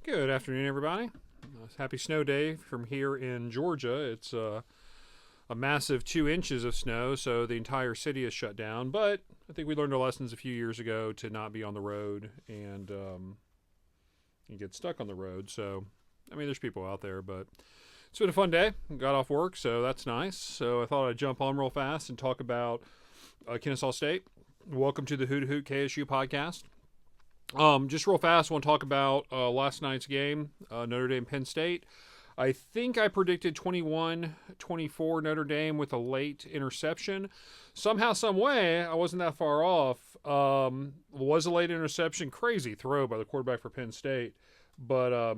Good afternoon, everybody. Happy snow day from here in Georgia. It's a massive 2 inches of snow, so the entire city is shut down. But I think we learned our lessons a few years ago to not be on the road and get stuck on the road. So, I mean, there's people out there, but it's been a fun day. Got off work, so that's nice. So I thought I'd jump on real fast and talk about Kennesaw State. Welcome to the Hoot Hoot KSU podcast. Just real fast, I want to talk about last night's game, Notre Dame Penn State. I think I predicted 21-24 Notre Dame with a late interception. Somehow, some way, I wasn't that far off. Was a late interception, crazy throw by the quarterback for Penn State, but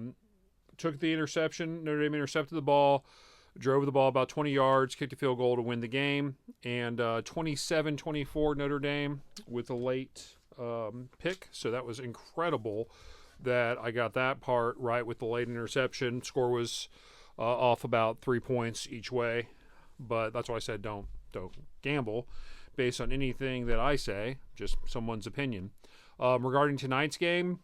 took the interception. Notre Dame intercepted the ball, drove the ball about 20 yards, kicked a field goal to win the game, and 27-24 Notre Dame with a late pick. So that was incredible that I got that part right with the late interception. Score was off about 3 points each way, but that's why I said don't gamble based on anything that I say, just someone's opinion. Regarding tonight's game,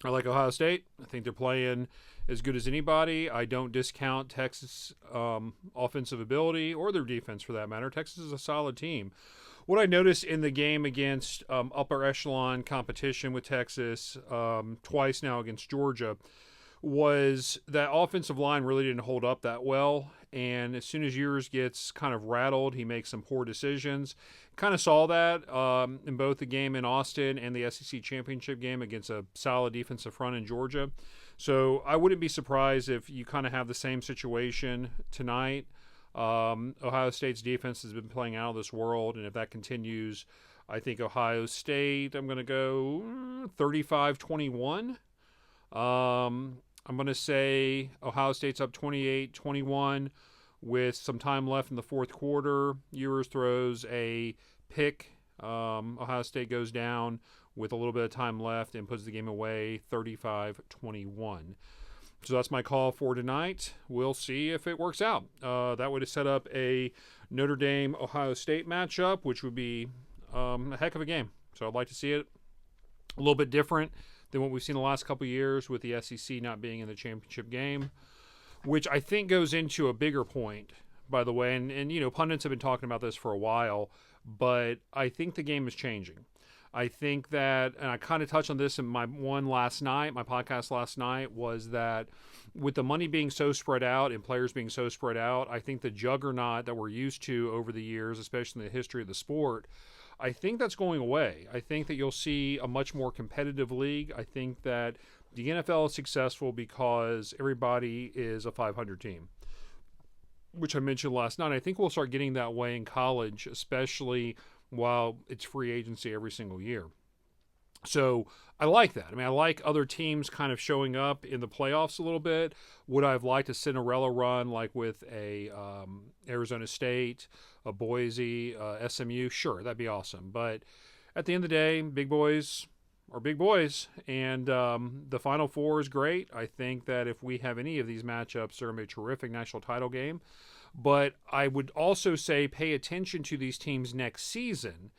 I like Ohio State. I think they're playing as good as anybody. I don't discount Texas' offensive ability or their defense for that matter. Texas is a solid team. What I noticed in the game against upper echelon competition with Texas, twice now against Georgia, was that offensive line really didn't hold up that well. And as soon as Ewers gets kind of rattled, he makes some poor decisions. Kind of saw that in both the game in Austin and the SEC championship game against a solid defensive front in Georgia. So I wouldn't be surprised if you kind of have the same situation tonight. Ohio State's defense has been playing out of this world, and if that continues, I think Ohio State, I'm going to go 35-21. I'm going to say Ohio State's up 28-21 with some time left in the fourth quarter. Ewers throws a pick. Ohio State goes down with a little bit of time left and puts the game away 35-21. So that's my call for tonight. We'll see if it works out. That would have set up a Notre Dame-Ohio State matchup, which would be a heck of a game. So I'd like to see it a little bit different than what we've seen the last couple of years with the SEC not being in the championship game, which I think goes into a bigger point, by the way. And you know, pundits have been talking about this for a while, but I think the game is changing. I think that, and I kind of touched on this in my podcast last night, was that with the money being so spread out and players being so spread out, I think the juggernaut that we're used to over the years, especially in the history of the sport, I think that's going away. I think that you'll see a much more competitive league. I think that the NFL is successful because everybody is a 500 team, which I mentioned last night. I think we'll start getting that way in college, especially while it's free agency every single year. So I like that. I mean, I like other teams kind of showing up in the playoffs a little bit. Would I have liked a Cinderella run like with a Arizona State, a Boise, SMU? Sure, that'd be awesome. But at the end of the day, big boys are big boys, and the Final Four is great. I think that if we have any of these matchups, they're going to be a terrific national title game. But I would also say pay attention to these teams next season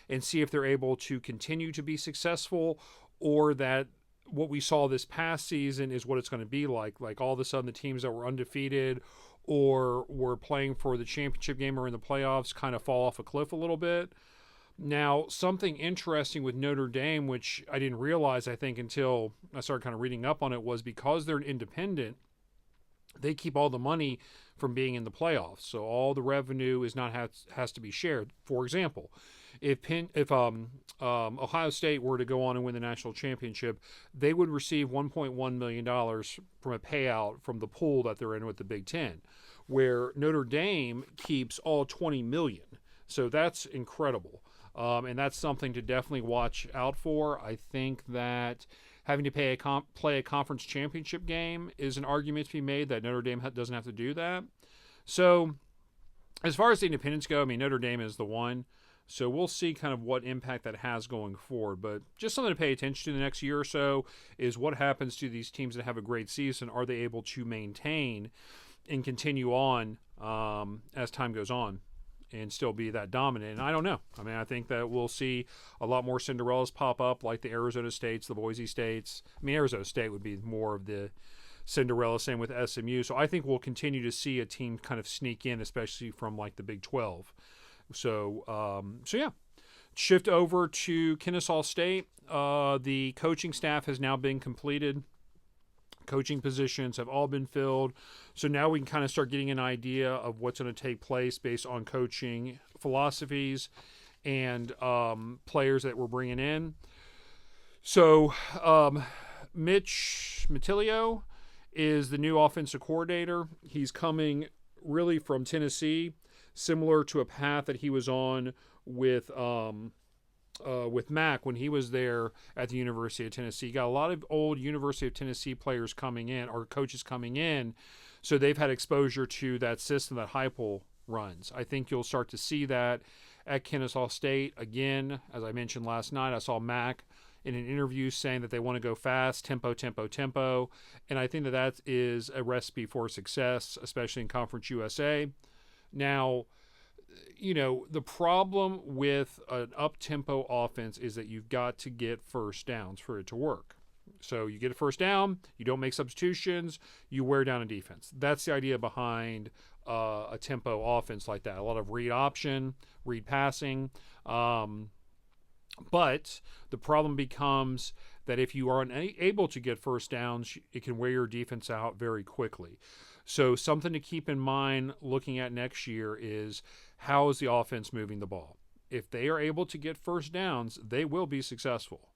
and see if they're able to continue to be successful, or that what we saw this past season is what it's going to be like. Like all of a sudden the teams that were undefeated or were playing for the championship game or in the playoffs kind of fall off a cliff a little bit. Now, something interesting with Notre Dame, which I didn't realize, I think, until I started kind of reading up on it, was because they're an independent, they keep all the money from being in the playoffs. So all the revenue is not has to be shared. For example, if Ohio State were to go on and win the national championship, they would receive $1.1 million from a payout from the pool that they're in with the Big Ten, where Notre Dame keeps all $20 million. So that's incredible. And that's something to definitely watch out for. I think that having to play a conference championship game is an argument to be made that Notre Dame doesn't have to do that. So as far as the independents go, I mean, Notre Dame is the one. So we'll see kind of what impact that has going forward. But just something to pay attention to the next year or so is what happens to these teams that have a great season. Are they able to maintain and continue on as time goes on? and still be that dominant. And I don't know. I mean, I think that we'll see a lot more Cinderellas pop up, like the Arizona States, the Boise States. I mean, Arizona State would be more of the Cinderella, same with SMU. So I think we'll continue to see a team kind of sneak in, especially from like the Big 12. So yeah. Shift over to Kennesaw State. The coaching staff has now been completed. Coaching positions have all been filled. So now we can kind of start getting an idea of what's going to take place based on coaching philosophies and players that we're bringing in. So Mitch Matilio is the new offensive coordinator. He's coming really from Tennessee, similar to a path that he was on with Mac when he was there at the University of Tennessee. Got a lot of old University of Tennessee players coming in, or coaches coming in, so they've had exposure to that system that Heupel runs. I think you'll start to see that at Kennesaw State. Again, as I mentioned last night, I saw Mac in an interview saying that they want to go fast, tempo, and I think that that is a recipe for success, especially in Conference USA. Now, you know, the problem with an up-tempo offense is that you've got to get first downs for it to work. So you get a first down, you don't make substitutions, you wear down a defense. That's the idea behind a tempo offense like that. A lot of read option, read passing. But the problem becomes that if you are unable to get first downs, it can wear your defense out very quickly. So something to keep in mind looking at next year is, how is the offense moving the ball? If they are able to get first downs, they will be successful,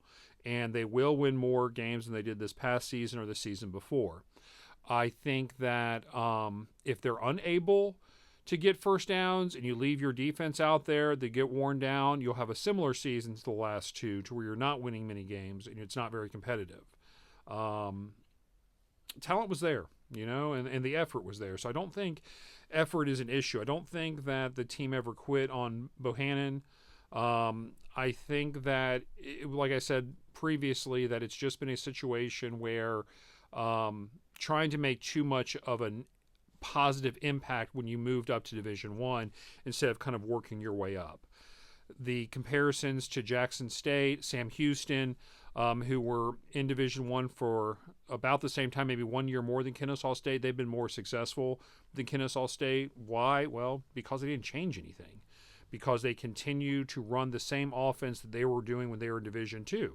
and they will win more games than they did this past season or the season before. I think that if they're unable to get first downs and you leave your defense out there, they get worn down, you'll have a similar season to the last two, to where you're not winning many games and it's not very competitive. Talent was there, you know, and the effort was there. So I don't think effort is an issue. I don't think that the team ever quit on Bohannon. I think that, like I said previously, that it's just been a situation where trying to make too much of a positive impact when you moved up to Division I instead of kind of working your way up. The comparisons to Jackson State, Sam Houston, who were in Division I for about the same time, maybe 1 year more than Kennesaw State, they've been more successful than Kennesaw State. Why? Well, because they didn't change anything. Because they continue to run the same offense that they were doing when they were in Division II.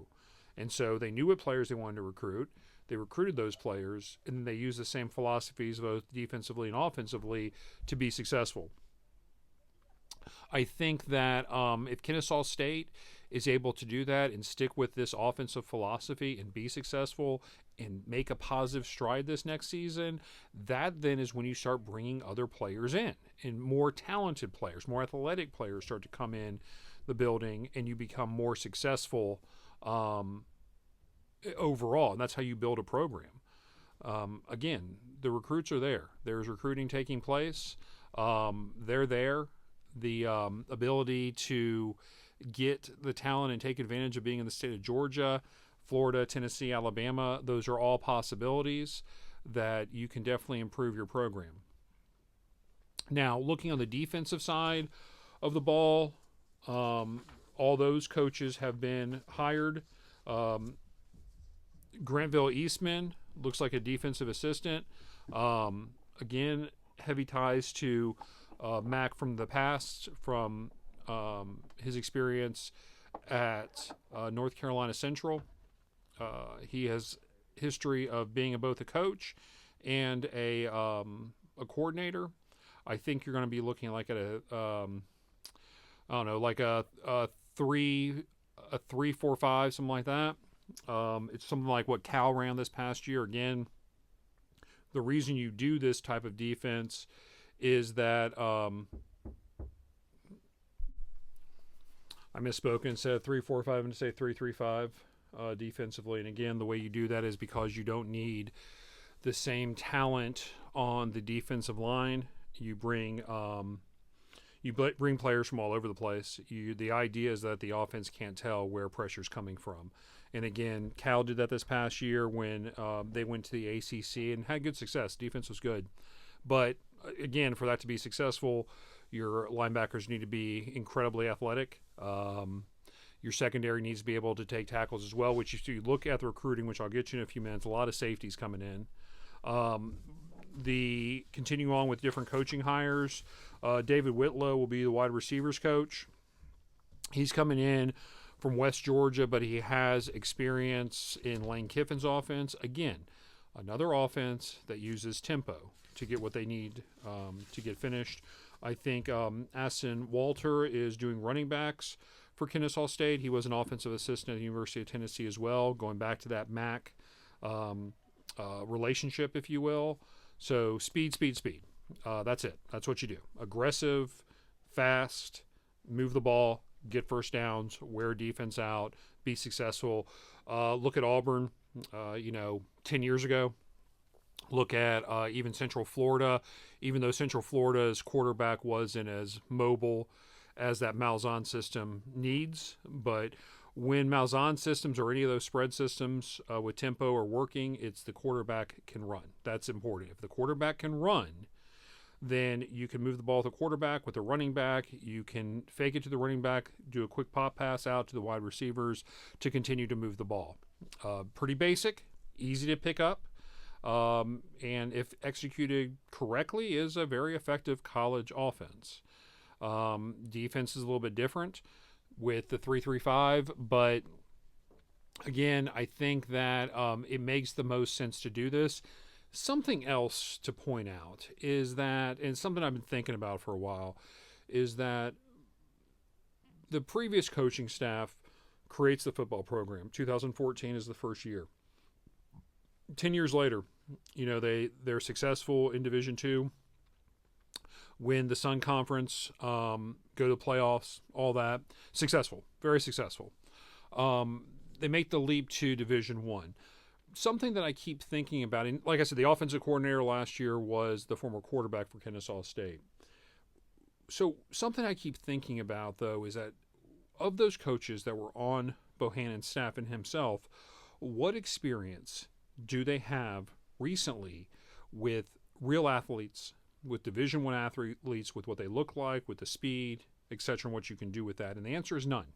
And so they knew what players they wanted to recruit. They recruited those players, and then they used the same philosophies, both defensively and offensively, to be successful. I think that if Kennesaw State is able to do that and stick with this offensive philosophy and be successful and make a positive stride this next season, that then is when you start bringing other players in, and more talented players, more athletic players start to come in the building, and you become more successful overall, and that's how you build a program. Again, the recruits are there. There's recruiting taking place. They're there. The ability to get the talent and take advantage of being in the state of Georgia, Florida, Tennessee, Alabama, those are all possibilities that you can definitely improve your program. Now, looking on the defensive side of the ball, all those coaches have been hired. Grantville Eastman looks like a defensive assistant. Again, heavy ties to Mac from the past, from his experience at North Carolina Central. He has history of being both a coach and a coordinator. I think you're going to be looking like at a I don't know, like a 3-4-5, something like that. It's something like what Cal ran this past year. Again, the reason you do this type of defense is that I misspoke. Instead of 3-4-5, I'm going to say 3-3-5 defensively. And again, the way you do that is because you don't need the same talent on the defensive line. You bring players from all over the place. The idea is that the offense can't tell where pressure's coming from. And again, Cal did that this past year when they went to the ACC and had good success. Defense was good. But again, for that to be successful, Your linebackers need to be incredibly athletic. Your secondary needs to be able to take tackles as well, which if you look at the recruiting, which I'll get you in a few minutes, a lot of safeties coming in. The continuing on with different coaching hires, David Whitlow will be the wide receivers coach. He's coming in from West Georgia, but he has experience in Lane Kiffin's offense. Again, another offense that uses tempo to get what they need to get finished. I think Aston Walter is doing running backs for Kennesaw State. He was an offensive assistant at the University of Tennessee as well, going back to that MAC relationship, if you will. So speed. That's it. That's what you do. Aggressive, fast, move the ball, get first downs, wear defense out, be successful. Look at Auburn, 10 years ago. Look at even Central Florida. Even though Central Florida's quarterback wasn't as mobile as that Malzahn system needs, but when Malzahn systems or any of those spread systems with tempo are working, it's the quarterback can run. That's important. If the quarterback can run, then you can move the ball to the quarterback with the running back. You can fake it to the running back, do a quick pop pass out to the wide receivers to continue to move the ball. Pretty basic, easy to pick up, and if executed correctly, is a very effective college offense. Defense is a little bit different with the 3-3-5, but again, I think that it makes the most sense to do this. Something else to point out is that, and something I've been thinking about for a while, is that the previous coaching staff creates the football program. 2014 is the first year. 10 years later, they're successful in Division II, win the Sun Conference, go to the playoffs, all that. Successful, very successful. They make the leap to Division I. Something that I keep thinking about, and like I said, the offensive coordinator last year was the former quarterback for Kennesaw State. So something I keep thinking about, though, is that of those coaches that were on Bohannon's staff and himself, what experience do they have recently with real athletes, with Division I athletes, with what they look like, with the speed, etc., and what you can do with that? And the answer is none.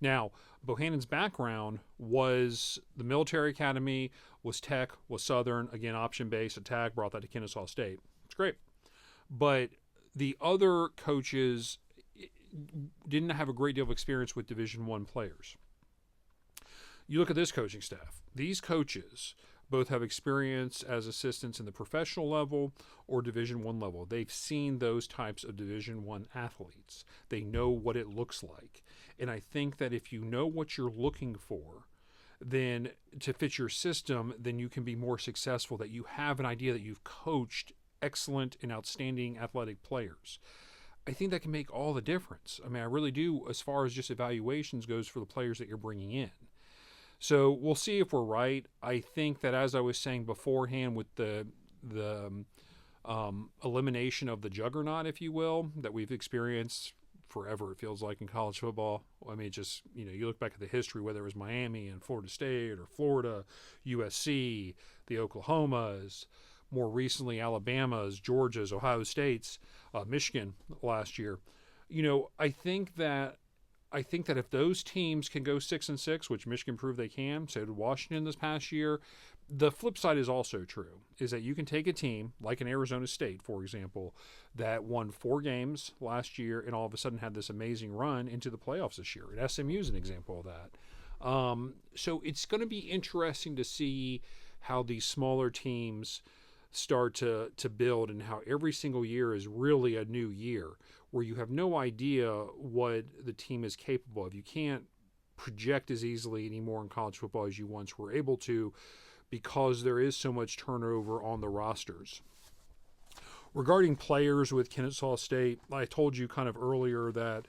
Now, Bohannon's background was the military academy, was Tech, was Southern, again, option-based, attack, brought that to Kennesaw State. It's great. But the other coaches didn't have a great deal of experience with Division I players. You look at this coaching staff. These coaches both have experience as assistants in the professional level or Division I level. They've seen those types of Division I athletes. They know what it looks like. And I think that if you know what you're looking for, then to fit your system, then you can be more successful, that you have an idea that you've coached excellent and outstanding athletic players. I think that can make all the difference. I mean, I really do, as far as just evaluations goes for the players that you're bringing in. So we'll see if we're right. I think that, as I was saying beforehand, with the elimination of the juggernaut, if you will, that we've experienced forever, it feels like, in college football. I mean, just, you look back at the history, whether it was Miami and Florida State or Florida, USC, the Oklahomas, more recently Alabama's, Georgia's, Ohio State's, Michigan last year. I think that if those teams can go 6-6, which Michigan proved they can, so did Washington this past year, the flip side is also true, is that you can take a team like an Arizona State, for example, that won 4 games last year and all of a sudden had this amazing run into the playoffs this year. And SMU is an example of that. So it's going to be interesting to see how these smaller teams start to build, and how every single year is really a new year where you have no idea what the team is capable of. You can't project as easily anymore in college football as you once were able to, because there is so much turnover on the rosters. Regarding players with Kennesaw State, I told you kind of earlier that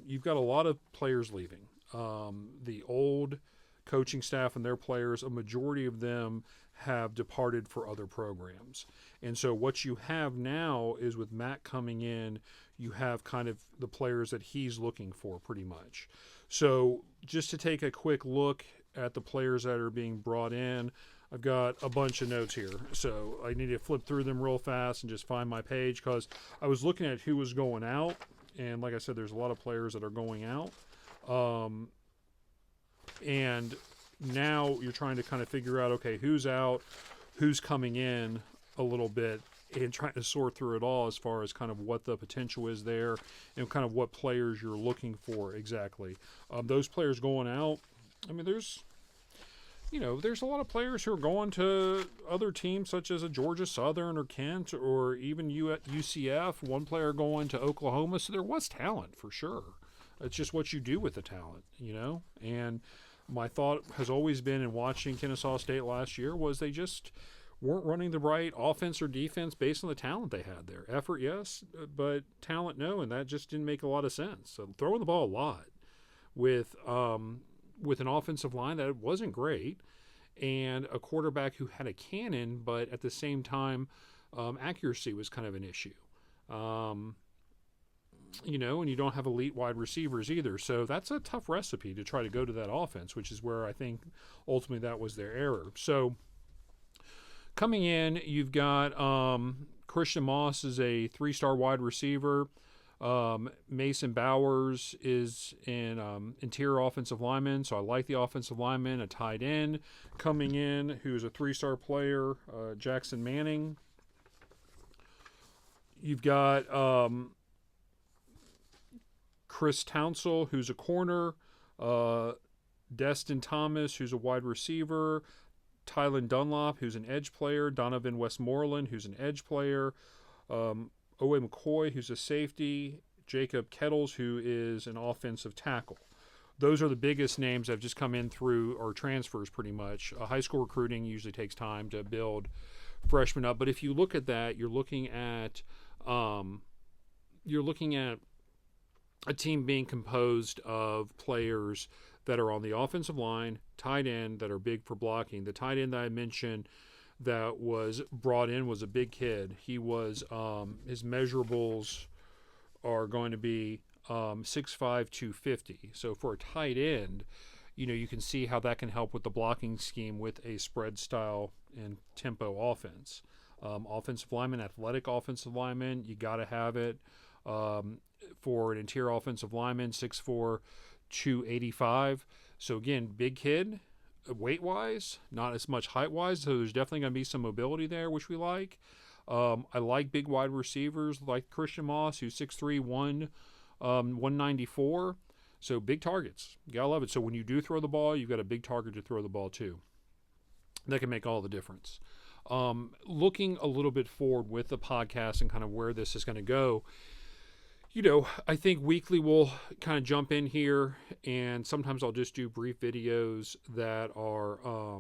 you've got a lot of players leaving. The old coaching staff and their players, a majority of them have departed for other programs. And so what you have now is, with Matt coming in, you have kind of the players that he's looking for pretty much. So just to take a quick look at the players that are being brought in, I've got a bunch of notes here, so I need to flip through them real fast and just find my page because I was looking at who was going out, and like I said, there's a lot of players that are going out, and now you're trying to kind of figure out, okay, who's out, who's coming in a little bit, and trying to sort through it all as far as kind of what the potential is there and kind of what players you're looking for exactly. Those players going out, I mean, there's a lot of players who are going to other teams such as a Georgia Southern or Kent or even UCF, one player going to Oklahoma. So there was talent for sure. It's just what you do with the talent, And my thought has always been in watching Kennesaw State last year was they just weren't running the right offense or defense based on the talent they had there. Effort, yes, but talent, no, and that just didn't make a lot of sense. So throwing the ball a lot with an offensive line that wasn't great and a quarterback who had a cannon, but at the same time, accuracy was kind of an issue. And you don't have elite wide receivers either. So that's a tough recipe to try to go to that offense, which is where I think ultimately that was their error. So coming in, you've got Christian Moss is a 3-star wide receiver. Mason Bowers is an interior offensive lineman, so I like the offensive lineman. A tight end coming in who's a 3-star player, Jackson Manning. You've got Chris Townsell, who's a corner, Destin Thomas, who's a wide receiver, Tylen Dunlop, who's an edge player, Donovan Westmoreland, who's an edge player, Owe McCoy, who's a safety, Jacob Kettles, who is an offensive tackle. Those are the biggest names that have just come in through or transfers pretty much. High school recruiting usually takes time to build freshmen up, but if you look at that, you're looking at a team being composed of players that are on the offensive line, tight end that are big for blocking. The tight end that I mentioned that was brought in was a big kid. He was his measurables are going to be 6'5", 250. So for a tight end, you can see how that can help with the blocking scheme with a spread style and tempo offense. Offensive lineman, athletic offensive lineman, you got to have it. For an interior offensive lineman, 6'4", 285. So again, big kid, weight-wise, not as much height-wise, so there's definitely going to be some mobility there, which we like. I like big wide receivers like Christian Moss, who's 6'3", 194. So big targets. You got to love it. So when you do throw the ball, you've got a big target to throw the ball to. That can make all the difference. Looking a little bit forward with the podcast and kind of where this is going to go, I think weekly we'll kind of jump in here, and sometimes I'll just do brief videos that are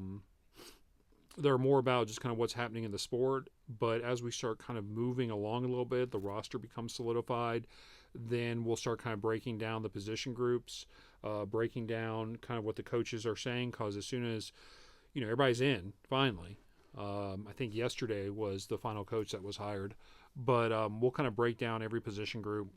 more about just kind of what's happening in the sport. But as we start kind of moving along a little bit, the roster becomes solidified, then we'll start kind of breaking down the position groups, breaking down kind of what the coaches are saying, because as soon as, everybody's in, finally. I think yesterday was the final coach that was hired. But we'll kind of break down every position group,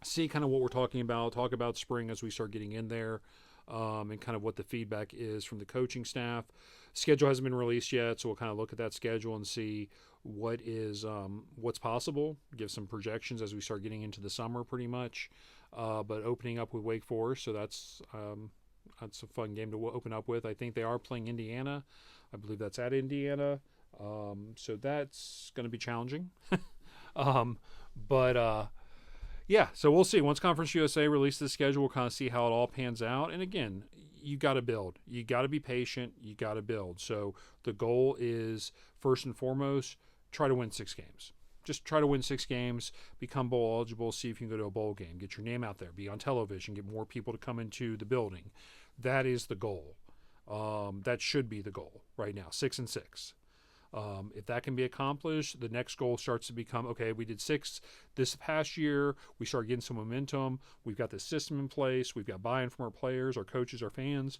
see kind of what we're talking about, talk about spring as we start getting in there, and kind of what the feedback is from the coaching staff. Schedule hasn't been released yet, so we'll kind of look at that schedule and see what's possible, give some projections as we start getting into the summer pretty much. But opening up with Wake Forest, so that's a fun game to open up with. I think they are playing Indiana. I believe that's at Indiana. So that's going to be challenging. Yeah, so we'll see. Once Conference USA releases the schedule, we'll kind of see how it all pans out. And again, you got to build. You got to be patient. You got to build. So the goal is, first and foremost, try to win 6 games. Just try to win 6 games, become bowl eligible, see if you can go to a bowl game, get your name out there, be on television, get more people to come into the building. That is the goal. That should be the goal right now, 6-6. If that can be accomplished, the next goal starts to become, okay, we did 6 this past year. We start getting some momentum. We've got the system in place. We've got buy-in from our players, our coaches, our fans.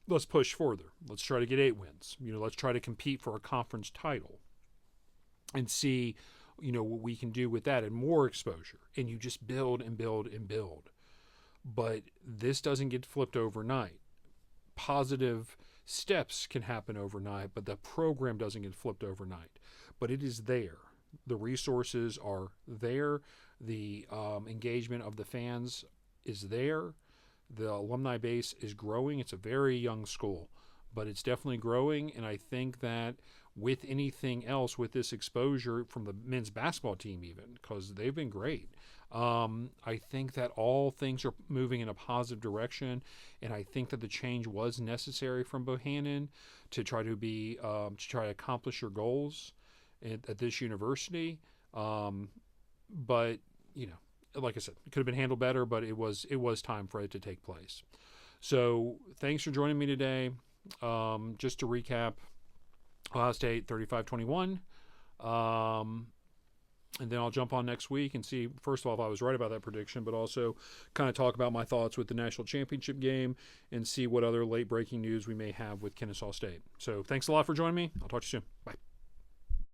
Let's push further. Let's try to get 8 wins. Let's try to compete for a conference title and see, what we can do with that and more exposure. And you just build and build and build. But this doesn't get flipped overnight. Positive steps can happen overnight, but the program doesn't get flipped overnight. But it is there. The resources are there. The engagement of the fans is there. The alumni base is growing. It's a very young school, but it's definitely growing. And I think that with anything else, with this exposure from the men's basketball team, even because they've been great, I think that all things are moving in a positive direction. And I think that the change was necessary from Bohannon to try to accomplish your goals at this university. But like I said, it could have been handled better, but it was time for it to take place. So thanks for joining me today. Just to recap, Ohio State 35-21. And then I'll jump on next week and see, first of all, if I was right about that prediction, but also kind of talk about my thoughts with the national championship game and see what other late breaking news we may have with Kennesaw State. So thanks a lot for joining me. I'll talk to you soon. Bye.